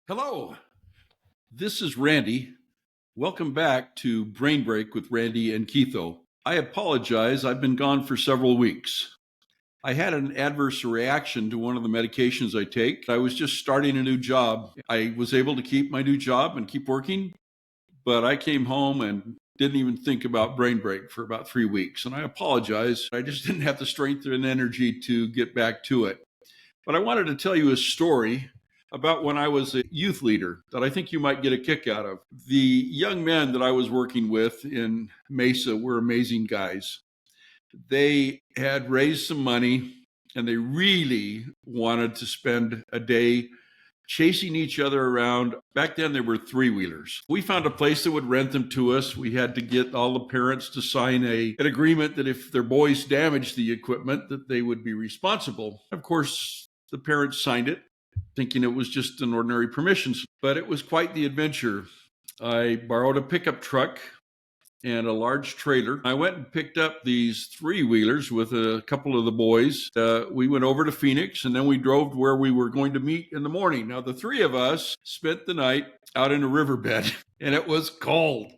Hello, this is Randy. Welcome back to Brain Break with Randy and Keitho. I apologize, I've been gone for several weeks. I had an adverse reaction to one of the medications I take. I was just starting a new job. I was able to keep my new job and keep working, but I came home and didn't even think about Brain Break for about 3 weeks. And I apologize. I just didn't have the strength and energy to get back to it. But I wanted to tell you a story about when I was a youth leader that I think you might get a kick out of. The young men that I was working with in Mesa were amazing guys. They had raised some money and they really wanted to spend a day chasing each other around. Back then, there were three-wheelers. We found a place that would rent them to us. We had to get all the parents to sign an agreement that if their boys damaged the equipment, that they would be responsible. Of course, the parents signed it, thinking it was just an ordinary permission, but it was quite the adventure. I borrowed a pickup truck and a large trailer. I went and picked up these three-wheelers with a couple of the boys. We went over to Phoenix, and then we drove to where we were going to meet in the morning. Now, the three of us spent the night out in a riverbed, and it was cold.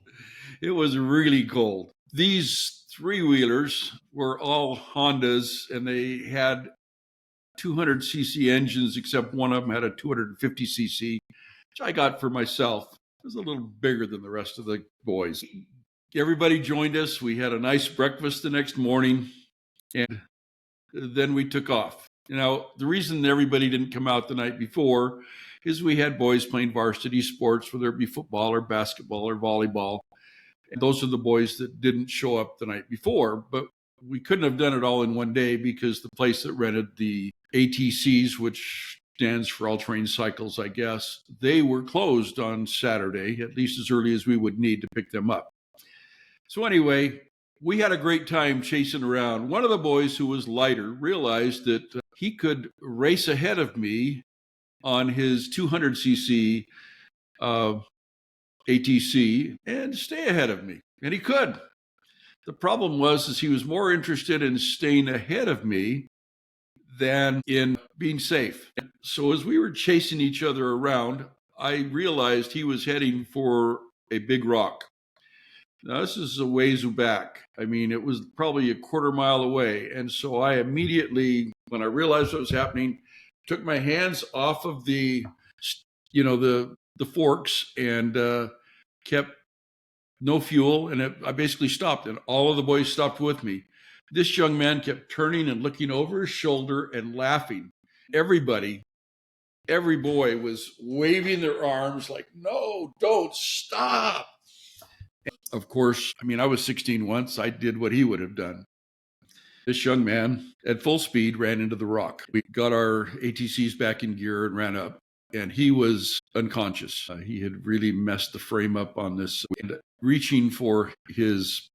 It was really cold. These three-wheelers were all Hondas, and they had 200cc engines, except one of them had a 250cc, which I got for myself. It was a little bigger than the rest of the boys. Everybody joined us. We had a nice breakfast the next morning, and then we took off. Now, the reason everybody didn't come out the night before is we had boys playing varsity sports, whether it be football or basketball or volleyball. And those are the boys that didn't show up the night before. But we couldn't have done it all in one day because the place that rented the ATCs, which stands for all train cycles, I guess, they were closed on Saturday, at least as early as we would need to pick them up. So anyway, we had a great time chasing around. One of the boys who was lighter realized that he could race ahead of me on his 200cc ATC and stay ahead of me. And he could. The problem was he was more interested in staying ahead of me than in being safe. So as we were chasing each other around, I realized he was heading for a big rock. Now, this is a ways back. I mean, it was probably a quarter mile away. And so I immediately, when I realized what was happening, took my hands off of the forks and kept no fuel. And I basically stopped, and all of the boys stopped with me. This young man kept turning and looking over his shoulder and laughing. Every boy was waving their arms like, no, don't stop. Of course, I mean, I was 16 once. I did what he would have done. This young man, at full speed, ran into the rock. We got our ATCs back in gear and ran up, and he was unconscious. He had really messed the frame up on this, and reaching for his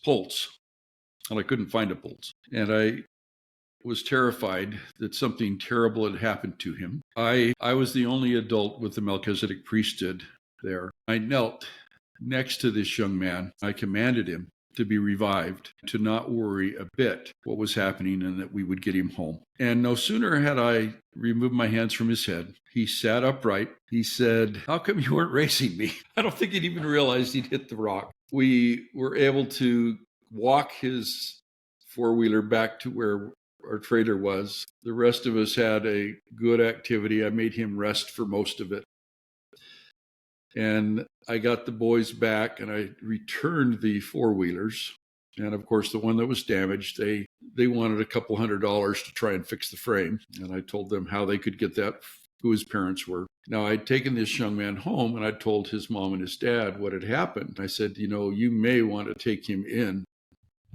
pulse, and I couldn't find a pulse. And I was terrified that something terrible had happened to him. I was the only adult with the Melchizedek priesthood there. I knelt next to this young man. I commanded him to be revived, to not worry a bit what was happening, and that we would get him home. And no sooner had I removed my hands from his head, he sat upright. He said, "How come you weren't racing me?" I don't think he'd even realized he'd hit the rock. We were able to walk his four-wheeler back to where our trailer was. The rest of us had a good activity. I made him rest for most of it. And I got the boys back, and I returned the four-wheelers. And of course, the one that was damaged, they wanted a couple $100 to try and fix the frame. And I told them how they could get that, who his parents were. Now, I'd taken this young man home, and I told his mom and his dad what had happened. I said, you may want to take him in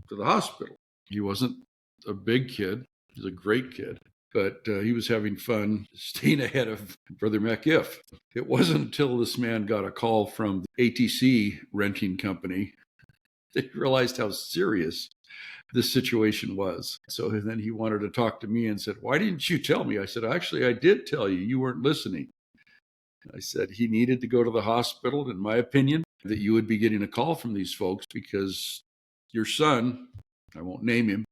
to the hospital. He wasn't a big kid. He was a great kid. But he was having fun staying ahead of Brother McIff. It wasn't until this man got a call from the ATC renting company that he realized how serious this situation was. So then he wanted to talk to me and said, "Why didn't you tell me?" I said, "Actually, I did tell you. You weren't listening." I said he needed to go to the hospital, in my opinion, that you would be getting a call from these folks because your son, I won't name him,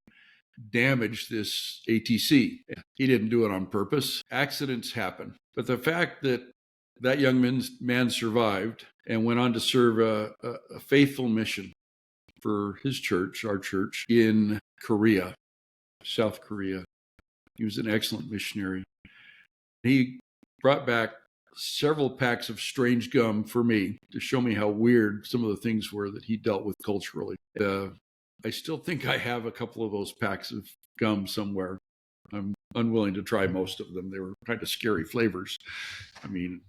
damaged this ATC. He didn't do it on purpose. Accidents happen. But the fact that that young man survived and went on to serve a faithful mission for his church, our church, in Korea, South Korea. He was an excellent missionary. He brought back several packs of strange gum for me to show me how weird some of the things were that he dealt with culturally. I still think I have a couple of those packs of gum somewhere. I'm unwilling to try most of them. They were kind of scary flavors. I mean,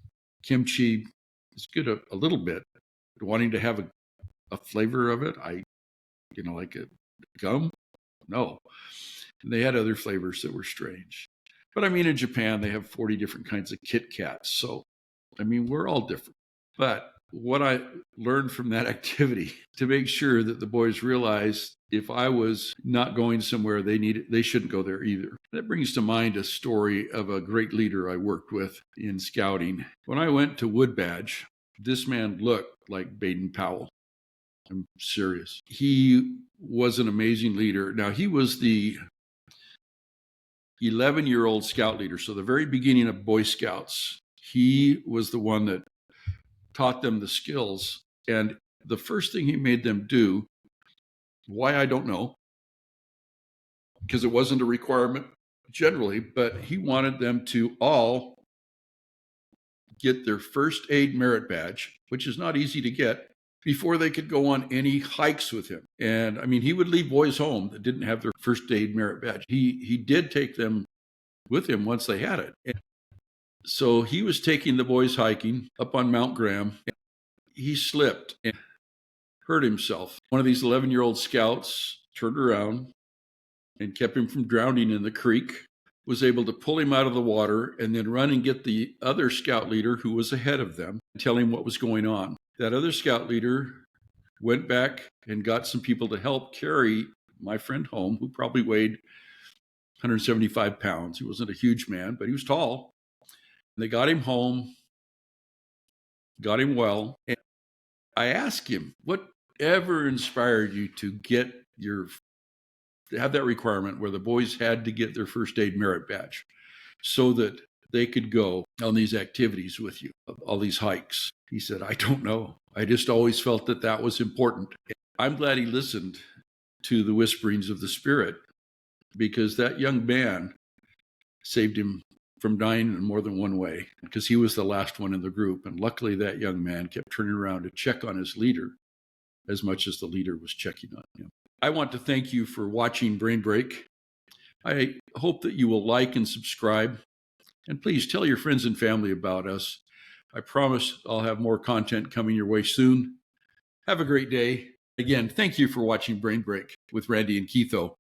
kimchi is good a little bit. But wanting to have a flavor of it, like a gum? No. And they had other flavors that were strange. But I mean, in Japan, they have 40 different kinds of Kit Kats. So, I mean, we're all different. But what I learned from that activity to make sure that the boys realized if I was not going somewhere, they shouldn't go there either. That brings to mind a story of a great leader I worked with in scouting. When I went to Wood Badge, this man looked like Baden Powell. I'm serious. He was an amazing leader. Now, he was the 11-year-old scout leader. So the very beginning of Boy Scouts, he was the one that taught them the skills. And the first thing he made them do, why I don't know, because it wasn't a requirement generally, but he wanted them to all get their first aid merit badge, which is not easy to get, before they could go on any hikes with him. And I mean, he would leave boys home that didn't have their first aid merit badge. He did take them with him once they had it. And so he was taking the boys hiking up on Mount Graham. He slipped and hurt himself. One of these 11-year-old scouts turned around and kept him from drowning in the creek, was able to pull him out of the water and then run and get the other scout leader who was ahead of them and tell him what was going on. That other scout leader went back and got some people to help carry my friend home, who probably weighed 175 pounds. He wasn't a huge man, but he was tall. And they got him home, got him well. And I asked him, whatever inspired you to have that requirement where the boys had to get their first aid merit badge so that they could go on these activities with you, all these hikes? He said, I don't know. I just always felt that was important. I'm glad he listened to the whisperings of the Spirit, because that young man saved him from dying in more than one way, because he was the last one in the group. And luckily, that young man kept turning around to check on his leader as much as the leader was checking on him. I want to thank you for watching Brain Break. I hope that you will like and subscribe. And please tell your friends and family about us. I promise I'll have more content coming your way soon. Have a great day. Again, thank you for watching Brain Break with Randy and Keitho.